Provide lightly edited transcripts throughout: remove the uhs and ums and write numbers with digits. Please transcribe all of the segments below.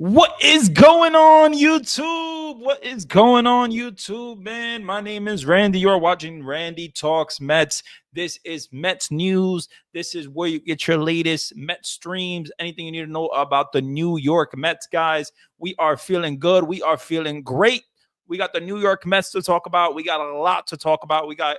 What is going on, YouTube? What is going on, YouTube, man? My name is Randy. You're watching Randy Talks Mets. This is Mets News. This is where you get your latest Mets streams, anything you need to know about the New York Mets, guys. We are feeling good. We are feeling great. We got the New York Mets to talk about. We got a lot to talk about. We got,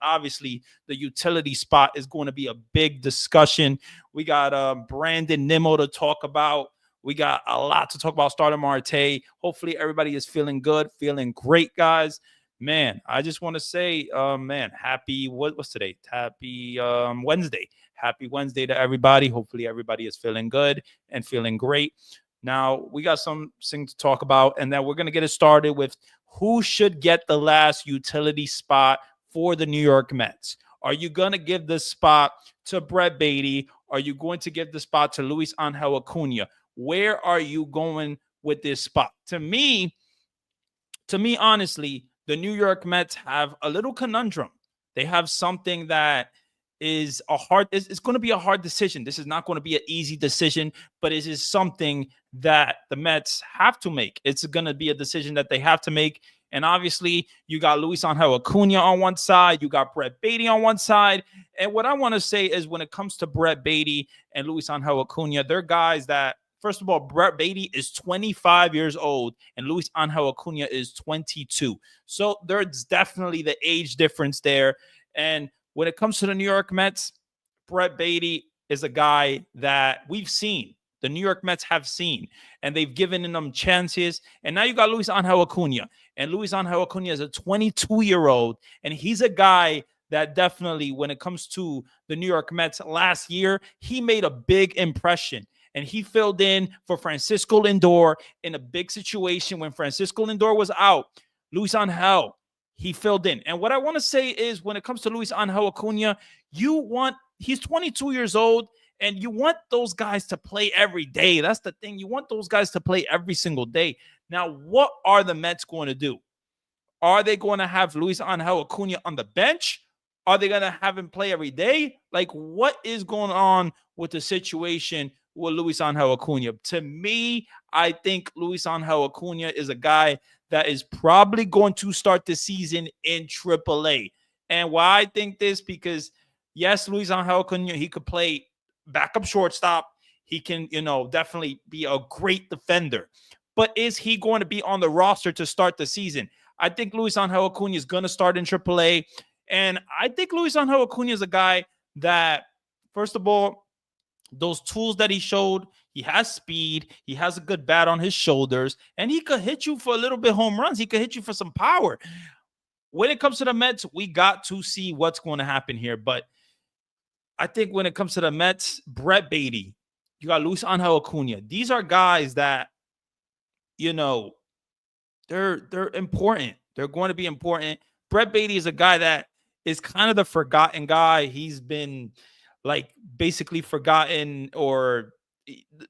obviously the utility spot is going to be a big discussion. We got Brandon Nimmo to talk about. We got a lot to talk about Starling Marte. Hopefully everybody is feeling good, feeling great, guys. Man, I just want to say, happy, what's today? Happy Wednesday. Happy Wednesday to everybody. Hopefully everybody is feeling good and feeling great. Now, we got something to talk about, and then we're going to get it started with who should get the last utility spot for the New York Mets. Are you going to give the spot to Brett Baty? Are you going to give the spot to Luis Angel Acuna? Where are you going with this spot? To me, honestly, the New York Mets have a little conundrum. They have something that is it's going to be a hard decision. This is not going to be an easy decision, but it is something that the Mets have to make. It's going to be a decision that they have to make. And obviously, you got Luis Angel Acuna on one side, you got Brett Baty on one side. And what I want to say is when it comes to Brett Baty and Luis Angel Acuna, they're guys that, first of all, Brett Baty is 25 years old and Luis Angel Acuna is 22. So there's definitely the age difference there. And when it comes to the New York Mets, Brett Baty is a guy that we've seen. The New York Mets have seen, and they've given them chances. And now you got Luis Angel Acuna. And Luis Angel Acuna is a 22-year-old, and he's a guy that definitely, when it comes to the New York Mets last year, he made a big impression. And he filled in for Francisco Lindor in a big situation when Francisco Lindor was out. Luis Angel, he filled in. And what I want to say is when it comes to Luis Angel Acuna, he's 22 years old, and you want those guys to play every day. That's the thing. You want those guys to play every single day. Now, what are the Mets going to do? Are they going to have Luis Angel Acuna on the bench? Are they going to have him play every day? Like, what is going on with the situation with Luis Angel Acuna? To me, I think Luis Angel Acuna is a guy that is probably going to start the season in AAA. And why I think this, because yes, Luis Angel Acuna, he could play backup shortstop. He can, definitely be a great defender. But is he going to be on the roster to start the season? I think Luis Angel Acuna is going to start in AAA. And I think Luis Angel Acuna is a guy that, first of all, those tools that he showed, he has speed, he has a good bat on his shoulders, and he could hit you for a little bit home runs. He could hit you for some power. When it comes to the Mets, we got to see what's going to happen here. But I think when it comes to the Mets, Brett Baty, you got Luis Angel Acuna. These are guys that, they're important. They're going to be important. Brett Baty is a guy that is kind of the forgotten guy. He's been basically forgotten, or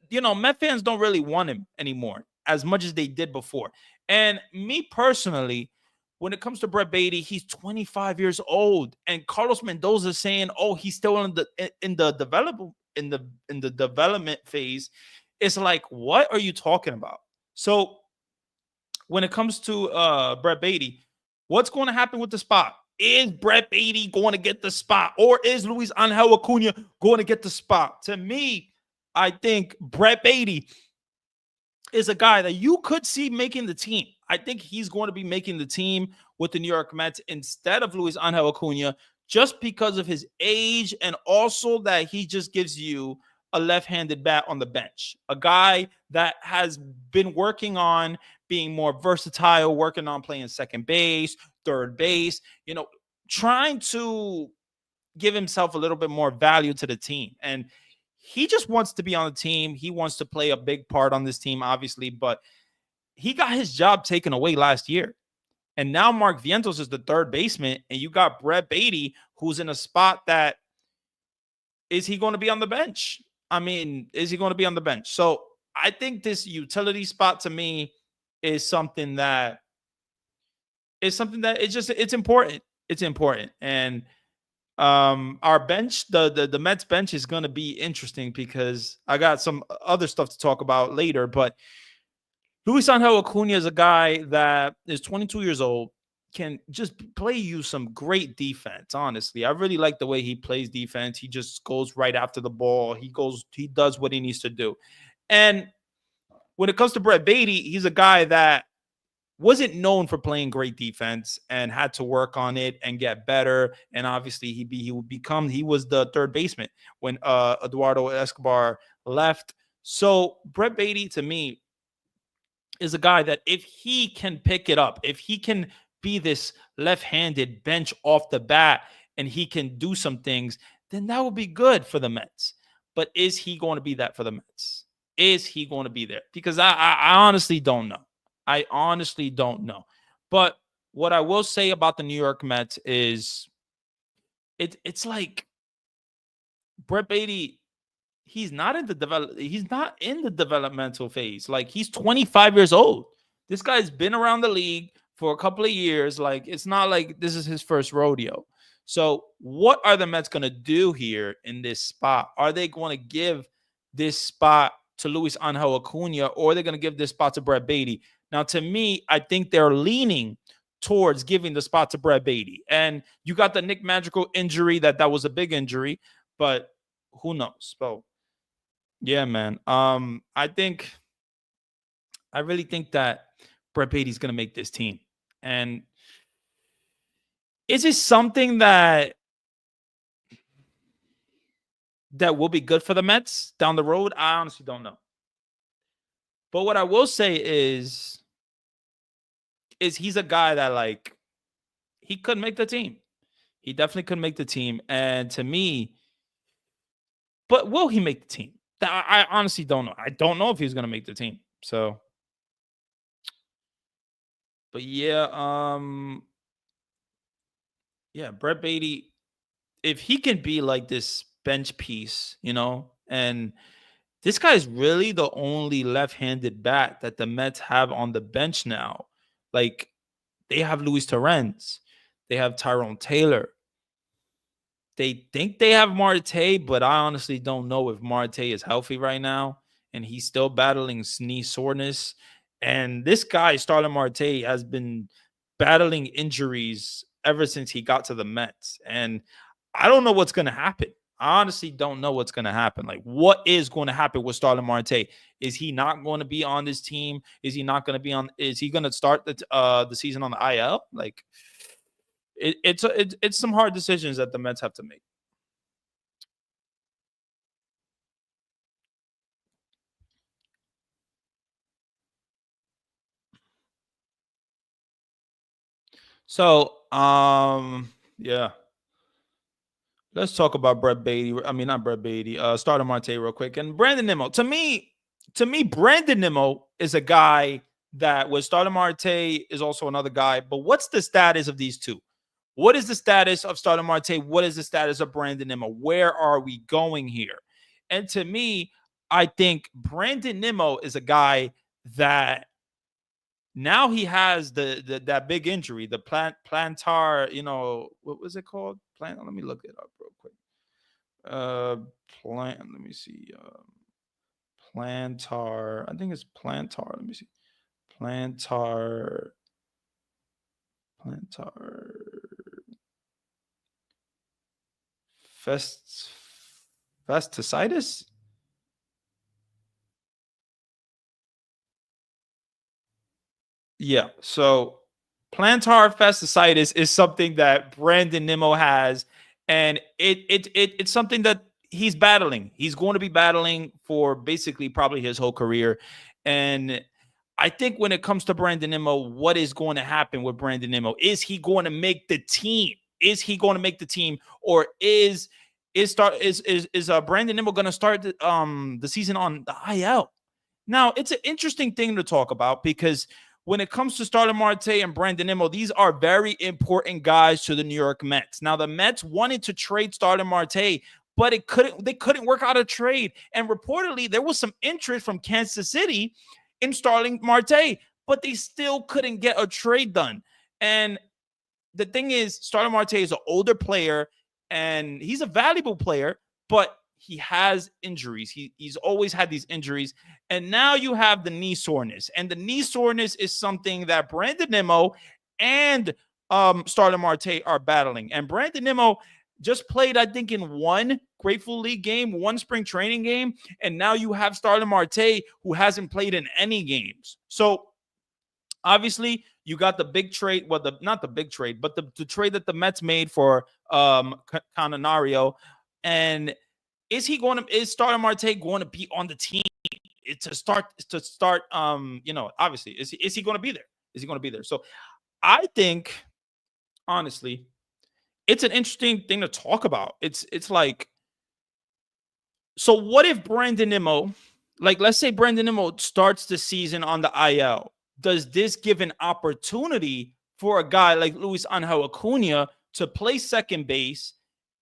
Met fans don't really want him anymore as much as they did before. And me personally, when it comes to Brett Baty, he's 25 years old, and Carlos Mendoza is saying, "Oh, he's still in the development phase." It's like, what are you talking about? So when it comes to Brett Baty, what's going to happen with the spot? Is Brett Baty going to get the spot, or is Luis Angel Acuna going to get the spot? To me, I think Brett Baty is a guy that you could see making the team. I think he's going to be making the team with the New York Mets instead of Luis Angel Acuna, just because of his age, and also that he just gives you a left-handed bat on the bench. A guy that has been working on being more versatile, working on playing second base, third base, trying to give himself a little bit more value to the team. And he just wants to be on the team. He wants to play a big part on this team, obviously, but he got his job taken away last year. And now Mark Vientos is the third baseman, and you got Brett Baty, who's in a spot that, is he going to be on the bench? I mean, is he going to be on the bench? So I think this utility spot to me is something that it's important. It's important. And our bench, the Mets bench is going to be interesting because I got some other stuff to talk about later. But Luis Angel Acuna is a guy that is 22 years old, can just play you some great defense. Honestly, I really like the way he plays defense. He just goes right after the ball. He does what he needs to do. And when it comes to Brett Baty, he's a guy that wasn't known for playing great defense and had to work on it and get better. And obviously, he was the third baseman when Eduardo Escobar left. So Brett Baty, to me, is a guy that if he can pick it up, if he can be this left-handed bench off the bat and he can do some things, then that would be good for the Mets. But is he going to be that for the Mets? Is he going to be there? Because I honestly don't know. I honestly don't know. But what I will say about the New York Mets is it's like Brett Baty, he's not in the developmental phase. Like, he's 25 years old. This guy's been around the league for a couple of years. Like, it's not like this is his first rodeo. So what are the Mets going to do here in this spot? Are they going to give this spot to Luis Angel Acuna, or are they going to give this spot to Brett Baty? Now, to me, I think they're leaning towards giving the spot to Brett Baty. And you got the Nick Madrigal injury, that was a big injury, but who knows? So yeah, man. I really think that Brett Baty's going to make this team. And is it something that will be good for the Mets down the road? I honestly don't know. But what I will say is he's a guy that, like, he could make the team. He definitely could make the team. And to me, but will he make the team? I honestly don't know. I don't know if he's going to make the team. So, but yeah, Brett Baty, if he can be like this bench piece, and this guy's really the only left-handed bat that the Mets have on the bench now. Like, they have Luis Torrens, they have Tyrone Taylor. They think they have Marte, but I honestly don't know if Marte is healthy right now, and he's still battling knee soreness. And this guy, Starling Marte, has been battling injuries ever since he got to the Mets. And I don't know what's going to happen. I honestly don't know what's going to happen. Like, what is going to happen with Starling Marte? Is he not going to be on this team? Is he not going to be on? Is he going to start the season on the IL? Like, it's some hard decisions that the Mets have to make. So, yeah. Let's talk about Brett Baty. I mean, not Brett Baty. Starling Marte real quick. And Brandon Nimmo. To me, Brandon Nimmo is a guy that was Starling Marte is also another guy. But what's the status of these two? What is the status of Starling Marte? What is the status of Brandon Nimmo? Where are we going here? And to me, I think Brandon Nimmo is a guy that now he has that big injury, the plantar, what was it called? Let me look it up real quick. Let me see. Plantar, I think it's plantar. Let me see. Plantar. Fasciitis? Yeah. So plantar fasciitis is something that Brandon Nimmo has, and it's something that he's battling. He's going to be battling for basically probably his whole career. And I think when it comes to Brandon Nimmo, what is going to happen with Brandon Nimmo? Is he going to make the team? Is he going to make the team, or is Brandon Nimmo going to start the season on the IL? Now, it's an interesting thing to talk about because when it comes to Starling Marte and Brandon Nimmo, these are very important guys to the New York Mets. Now, the Mets wanted to trade Starling Marte, but they couldn't work out a trade. And reportedly, there was some interest from Kansas City in Starling Marte, but they still couldn't get a trade done. And the thing is, Starling Marte is an older player, and he's a valuable player, but he has injuries. He's always had these injuries. And now you have the knee soreness. And the knee soreness is something that Brandon Nimmo and Starling Marte are battling. And Brandon Nimmo just played, I think, in one Grateful League game, one spring training game. And now you have Starling Marte, who hasn't played in any games. So obviously, you got the big trade. Well, not the big trade, but the trade that the Mets made for Candelario. And is Starling Marte going to be on the team to start? Obviously, is he going to be there? Is he going to be there? So I think, honestly, it's an interesting thing to talk about. It's like, so what if Brandon Nimmo, like, let's say Brandon Nimmo starts the season on the IL? Does this give an opportunity for a guy like Luis Angel Acuna to play second base,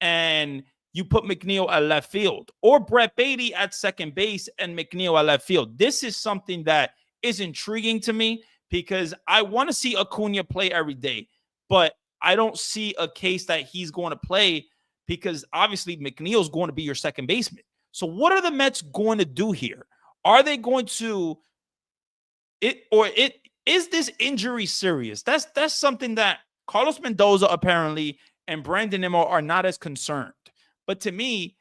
and you put McNeil at left field, or Brett Baty at second base and McNeil at left field? This is something that is intriguing to me because I want to see Acuna play every day, but I don't see a case that he's going to play because obviously McNeil's going to be your second baseman. So what are the Mets going to do here? Are they going to is this injury serious? That's something that Carlos Mendoza apparently and Brandon Nimmo are not as concerned. But to me,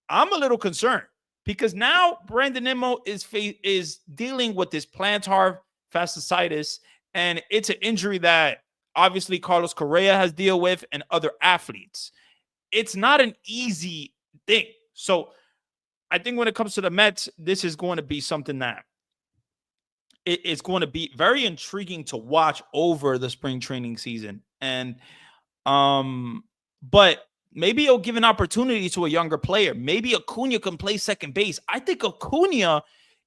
I'm a little concerned because now Brandon Nimmo is dealing with this plantar fasciitis, and it's an injury that obviously Carlos Correa has dealt with and other athletes. It's not an easy thing. So I think when it comes to the Mets, this is going to be something that it's going to be very intriguing to watch over the spring training season. And but maybe it'll give an opportunity to a younger player. Maybe Acuna can play second base. I think Acuna,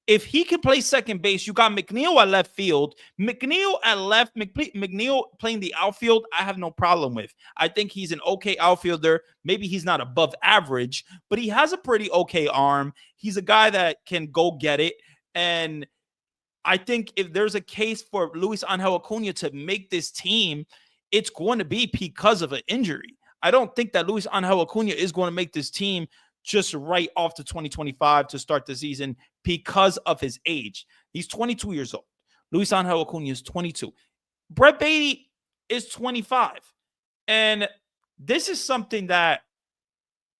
if he can play second base, you got McNeil at left field. McNeil at left, McNeil playing the outfield, I have no problem with. I think he's an okay outfielder. Maybe he's not above average, but he has a pretty okay arm. He's a guy that can go get it. And I think if there's a case for Luis Angel Acuna to make this team, it's going to be because of an injury. I don't think that Luis Angel Acuna is going to make this team just right off to 2025 to start the season because of his age. He's 22 years old. Luis Angel Acuna is 22. Brett Baty is 25. And this is something that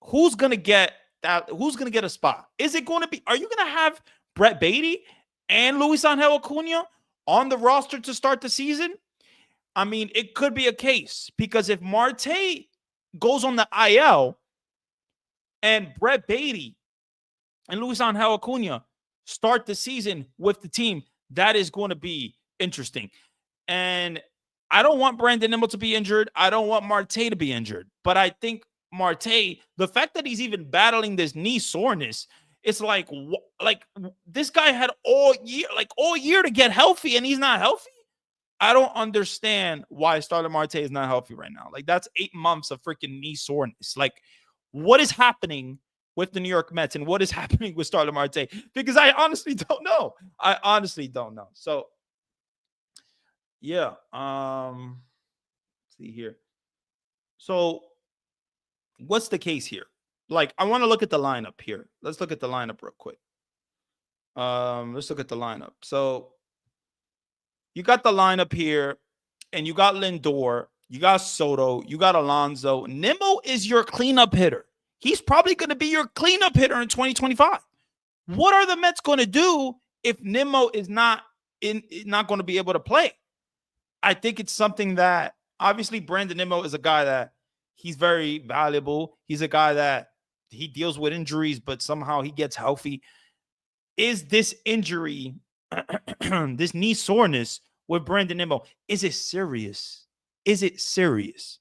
who's going to get a spot? Is it going to be, are you going to have Brett Baty and Luis Angel Acuna on the roster to start the season? I mean, it could be a case because if Marte goes on the IL and Brett Baty and Luis Angel Acuna start the season with the team, that is going to be interesting. And I don't want Brandon Nimmo to be injured. I don't want Marte to be injured. But I think Marte, the fact that he's even battling this knee soreness, it's like this guy had all year to get healthy, and he's not healthy. I don't understand why Starling Marte is not healthy right now. Like, that's 8 months of freaking knee soreness. Like, what is happening with the New York Mets and what is happening with Starling Marte? Because I honestly don't know. So, yeah. Let's see here. So, what's the case here? Like, I want to look at the lineup here. Let's look at the lineup real quick. Let's look at the lineup. So, you got the lineup here, and you got Lindor, you got Soto, you got Alonso. Nimmo is your cleanup hitter. He's probably going to be your cleanup hitter in 2025. What are the Mets going to do if Nimmo is not going to be able to play? I think it's something that obviously Brandon Nimmo is a guy that he's very valuable. He's a guy that he deals with injuries, but somehow he gets healthy. Is this injury, this knee soreness with Brandon Nimmo, is it serious? Is it serious?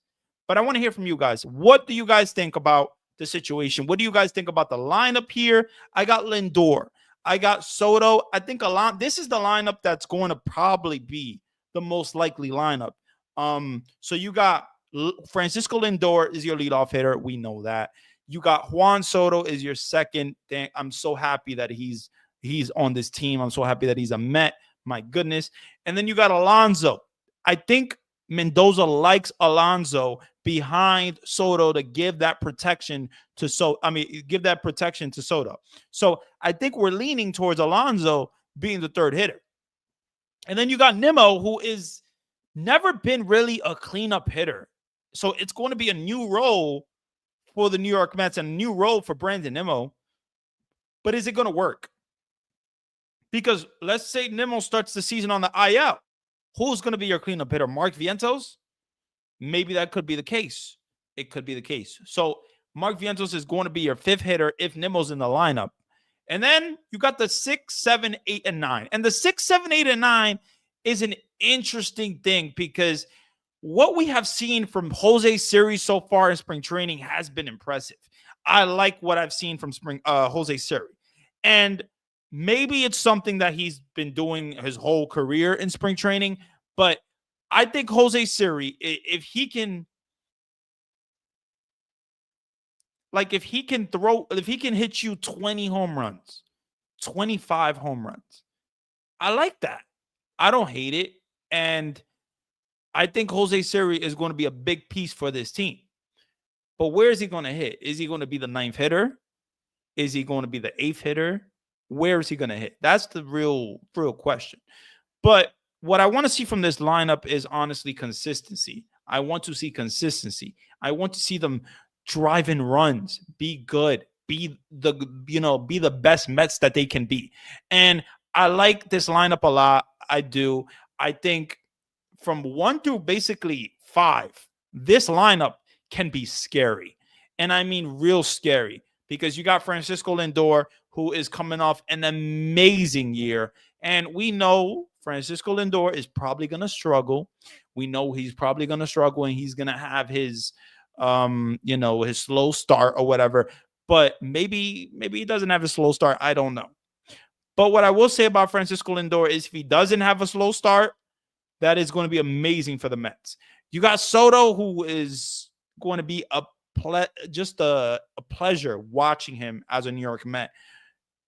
But I want to hear from you guys. What do you guys think about the situation? What do you guys think about the lineup here? I got Lindor. I got Soto. I think this is the lineup that's going to probably be the most likely lineup. So you got Francisco Lindor is your leadoff hitter. We know that. You got Juan Soto is your second. I'm so happy that he's on this team. I'm so happy that he's a Met. My goodness. And then you got Alonso. I think Mendoza likes Alonso behind Soto to give that protection to give that protection to Soto. So I think we're leaning towards Alonso being the third hitter. And then you got Nimmo, who is never been really a cleanup hitter. So it's going to be a new role for the New York Mets and a new role for Brandon Nimmo. But is it going to work? Because let's say Nimmo starts the season on the IL. Who's going to be your cleanup hitter? Mark Vientos? Maybe that could be the case. It could be the case. So Mark Vientos is going to be your fifth hitter if Nimmo's in the lineup. And then you got the 6, 7, 8, and 9. And the 6, 7, 8, and 9 is an interesting thing because what we have seen from Jose Siri so far in spring training has been impressive. I like what I've seen from Jose Siri. And maybe it's something that he's been doing his whole career in spring training, but I think Jose Siri, if he can hit you 20 home runs, 25 home runs, I like that. I don't hate it. And I think Jose Siri is going to be a big piece for this team. But where is he going to hit? Is he going to be the ninth hitter? Is he going to be the eighth hitter? Where is he going to hit? That's the real question. But what I want to see from this lineup is honestly consistency. I want to see consistency. I want to see them drive in runs, be good, be the best Mets that they can be. And I like this lineup a lot. I do. I think from 1 through basically 5, this lineup can be scary. And I mean real scary because you got Francisco Lindor, who is coming off an amazing year. And we know Francisco Lindor is probably going to struggle. We know he's probably going to struggle and he's going to have his, his slow start or whatever. But maybe he doesn't have a slow start. I don't know. But what I will say about Francisco Lindor is if he doesn't have a slow start, that is going to be amazing for the Mets. You got Soto, who is going to be just a pleasure watching him as a New York Met.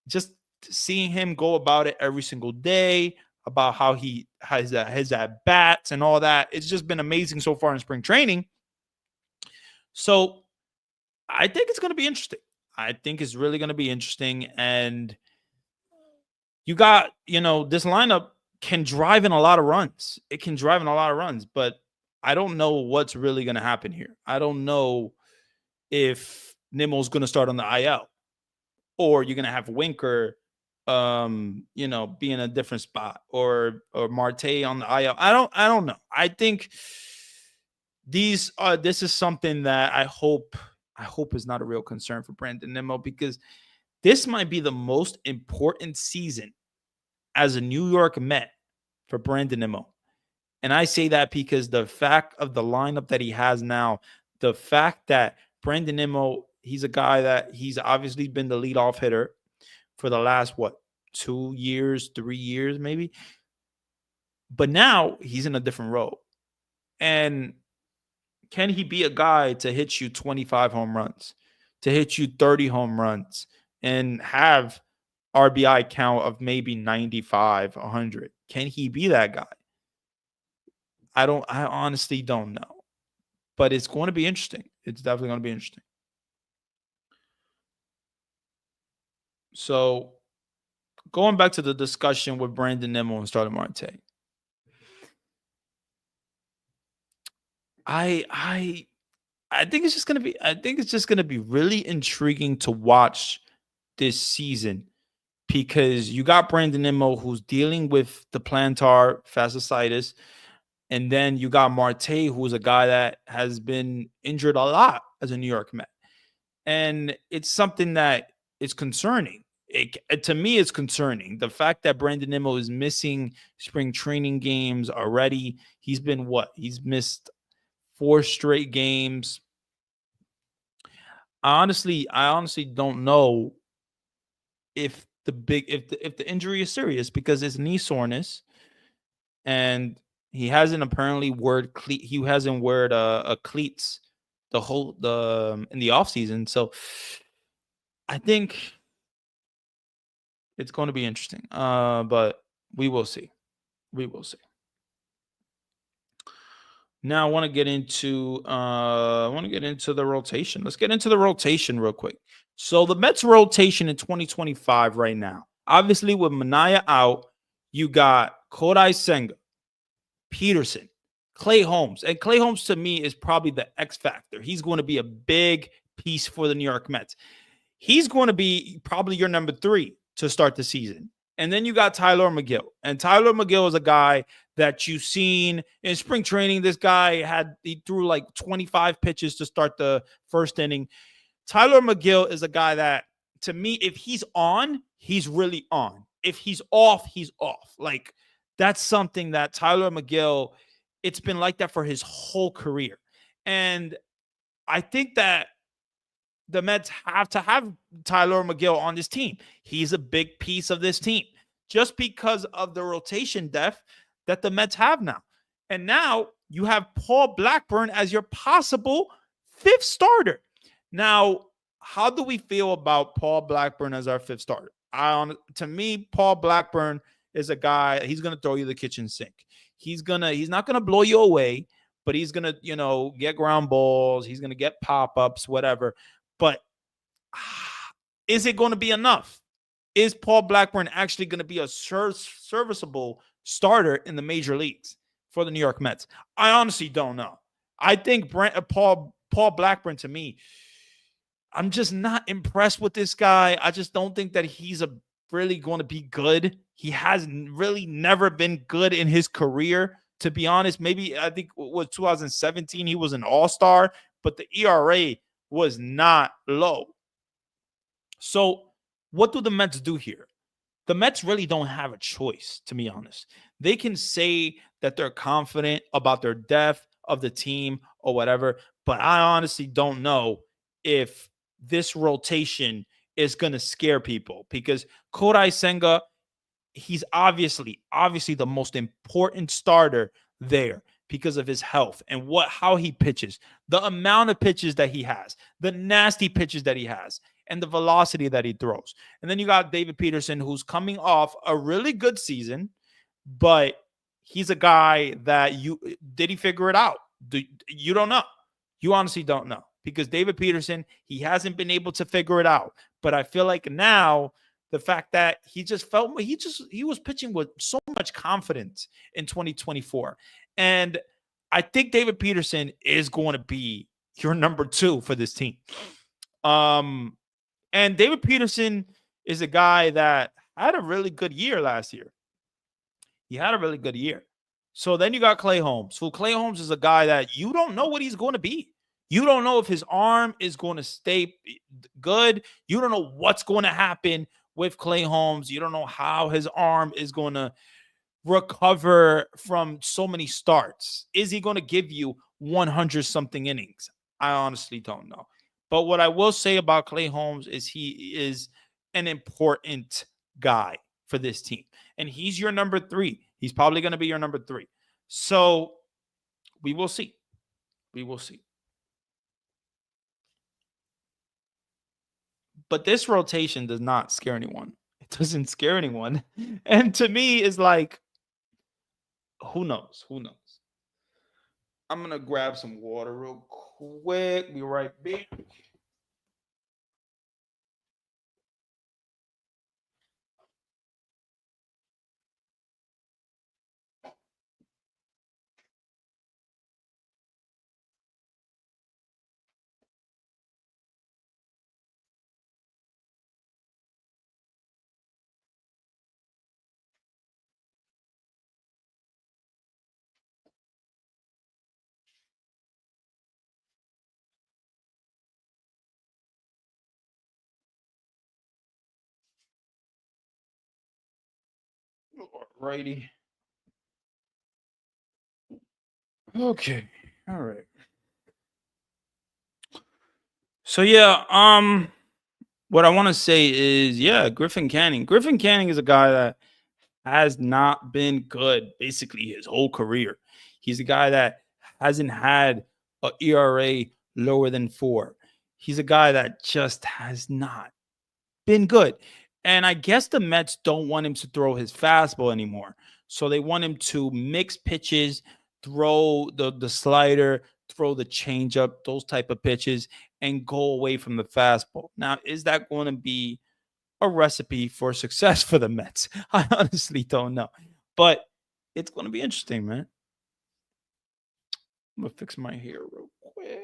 Just seeing him go about it every single day, about how he has his at-bats and all that. It's just been amazing so far in spring training. So I think it's going to be interesting. I think it's really going to be interesting. And you got, this lineup can drive in a lot of runs. It can drive in a lot of runs, but I don't know what's really going to happen here. I don't know if Nimmo's going to start on the IL or you're going to have Winker, be in a different spot or Marte on the IL. I don't know. I think this is something that I hope is not a real concern for Brandon Nimmo because this might be the most important season as a New York Met for Brandon Nimmo. And I say that because the fact of the lineup that he has now, the fact that Brandon Nimmo, he's a guy that he's obviously been the leadoff hitter for the last, 2 years, 3 years maybe. But now he's in a different role. And can he be a guy to hit you 25 home runs, to hit you 30 home runs, and have RBI count of maybe 95, 100? Can he be that guy? I honestly don't know. But it's going to be interesting. It's definitely going to be interesting. So going back to the discussion with Brandon Nimmo and Starling Marte. I think it's just going to be really intriguing to watch this season because you got Brandon Nimmo who's dealing with the plantar fasciitis. And then you got Marte, who's a guy that has been injured a lot as a New York Met. And it's something that is concerning. To me, it's concerning. The fact that Brandon Nimmo is missing spring training games already. He's been He's missed 4 straight games. I honestly don't know if the injury is serious because it's knee soreness. And he hasn't apparently he hasn't worn a cleats in the offseason. So I think it's going to be interesting. But we will see. We will see. Now I want to get into the rotation. Let's get into the rotation real quick. So the Mets rotation in 2025 right now. Obviously, with Manaya out, you got Kodai Senga, Peterson, Clay Holmes. And Clay Holmes to me is probably the X factor. He's going to be a big piece for the New York Mets. He's going to be probably your number 3 to start the season. And then you got Tyler McGill. And Tyler McGill is a guy that you've seen in spring training. This guy he threw like 25 pitches to start the first inning. Tyler McGill is a guy that, to me, if he's on, he's really on. If he's off, he's off. Like, that's something that Tyler McGill, it's been like that for his whole career. And I think that the Mets have to have Tyler McGill on this team. He's a big piece of this team just because of the rotation depth that the Mets have now. And now you have Paul Blackburn as your possible 5th starter. Now, how do we feel about Paul Blackburn as our 5th starter? To me, Paul Blackburn is a guy, he's going to throw you the kitchen sink. He's not going to blow you away, but he's going to, get ground balls. He's going to get pop-ups, whatever. But is it going to be enough? Is Paul Blackburn actually going to be a serviceable starter in the major leagues for the New York Mets? I honestly don't know. I think Paul Blackburn, to me, I'm just not impressed with this guy. I just don't think that he's really going to be good. He has really never been good in his career, to be honest. Maybe I think it was 2017 he was an all-star, but the ERA was not low. So what do the Mets do here? The Mets really don't have a choice, to be honest. They can say that they're confident about their depth of the team or whatever, but I honestly don't know if this rotation is going to scare people, because Kodai Senga, he's obviously the most important starter there because of his health and how he pitches, the amount of pitches that he has, the nasty pitches that he has, and the velocity that he throws. And then you got David Peterson, who's coming off a really good season, but he's a guy that did he figure it out? You don't know. You honestly don't know, because David Peterson, he hasn't been able to figure it out. But I feel like now the fact that he was pitching with so much confidence in 2024. And I think David Peterson is going to be your number 2 for this team. And David Peterson is a guy that had a really good year last year. He had a really good year. So then you got Clay Holmes. So Clay Holmes is a guy that you don't know what he's going to be. You don't know if his arm is going to stay good. You don't know what's going to happen with Clay Holmes. You don't know how his arm is going to recover from so many starts. Is he going to give you 100-something innings? I honestly don't know. But what I will say about Clay Holmes is he is an important guy for this team. And he's your number 3. He's probably going to be your number 3. So we will see. We will see. But this rotation does not scare anyone. It doesn't scare anyone. And to me, it's like, who knows? Who knows? I'm going to grab some water real quick. Be right back. Righty. Okay. All right. So yeah, what I want to say is, Griffin Canning. Griffin Canning is a guy that has not been good basically his whole career. He's a guy that hasn't had a ERA lower than 4. He's a guy that just has not been good. And I guess the Mets don't want him to throw his fastball anymore. So they want him to mix pitches throw the slider, throw the changeup, those type of pitches, and go away from the fastball. Now, is that going to be a recipe for success for the Mets? I honestly don't know, but it's going to be interesting, man. I'm gonna fix my hair real quick.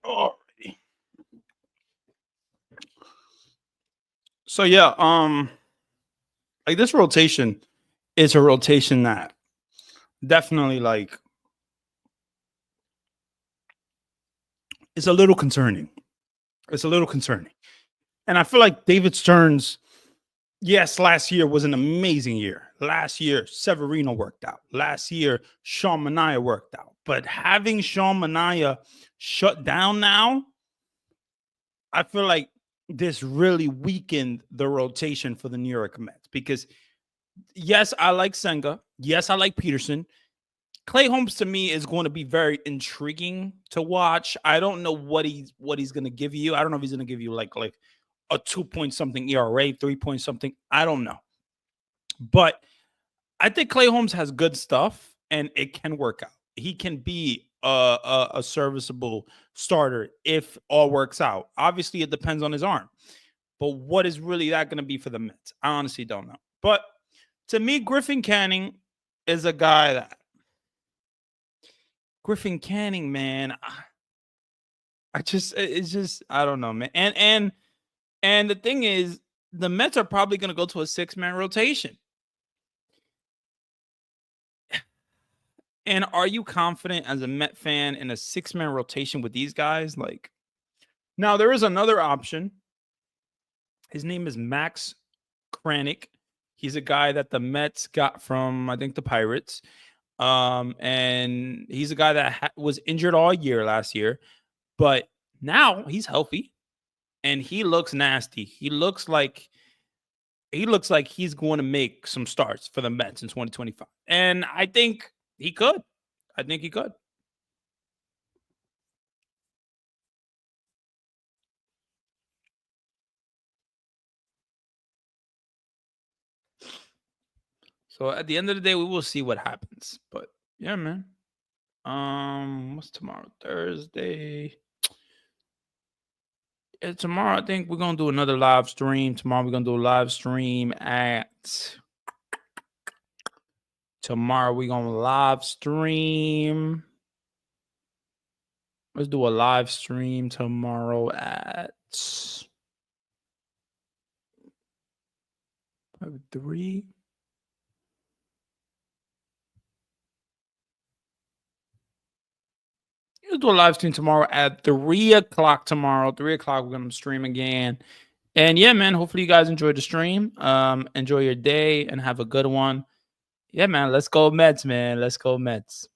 Alrighty. So yeah, like this rotation is a rotation that definitely like is a little concerning. It's a little concerning. And I feel like David Stearns, yes, last year was an amazing year. Last year, Severino worked out. Last year, Sean Manaea worked out. But having Sean Manaea shut down now, I feel like this really weakened the rotation for the New York Mets because yes, I like Senga. Yes, I like Peterson. Clay Holmes to me is going to be very intriguing to watch. I don't know what he's going to give you. I don't know if he's going to give you like a 2 point something ERA, 3 point something. I don't know. But I think Clay Holmes has good stuff and it can work out. He can be a serviceable starter if all works out. Obviously, it depends on his arm. But what is really that going to be for the Mets? I honestly don't know. But to me, Griffin Canning is a guy that Griffin Canning, man. I don't know, man. And the thing is, the Mets are probably going to go to a 6-man rotation. And are you confident as a Met fan in a 6-man rotation with these guys? Like, now there is another option. His name is Max Kranick. He's a guy that the Mets got from, I think, the Pirates. And he's a guy that was injured all year last year, but now he's healthy and he looks nasty. He looks like he's going to make some starts for the Mets in 2025. And I think he could. I think he could. So at the end of the day, we will see what happens. But yeah, man. What's tomorrow? Thursday. Yeah, tomorrow, I think we're gonna do another live stream. Tomorrow, we're gonna do a live stream at. Tomorrow, we're gonna live stream. Let's do a live stream tomorrow at 3. Let's do a live stream tomorrow at 3:00 tomorrow. 3:00, we're gonna stream again. And yeah, man, hopefully you guys enjoyed the stream. Enjoy your day and have a good one. Yeah, man. Let's go Mets, man. Let's go Mets.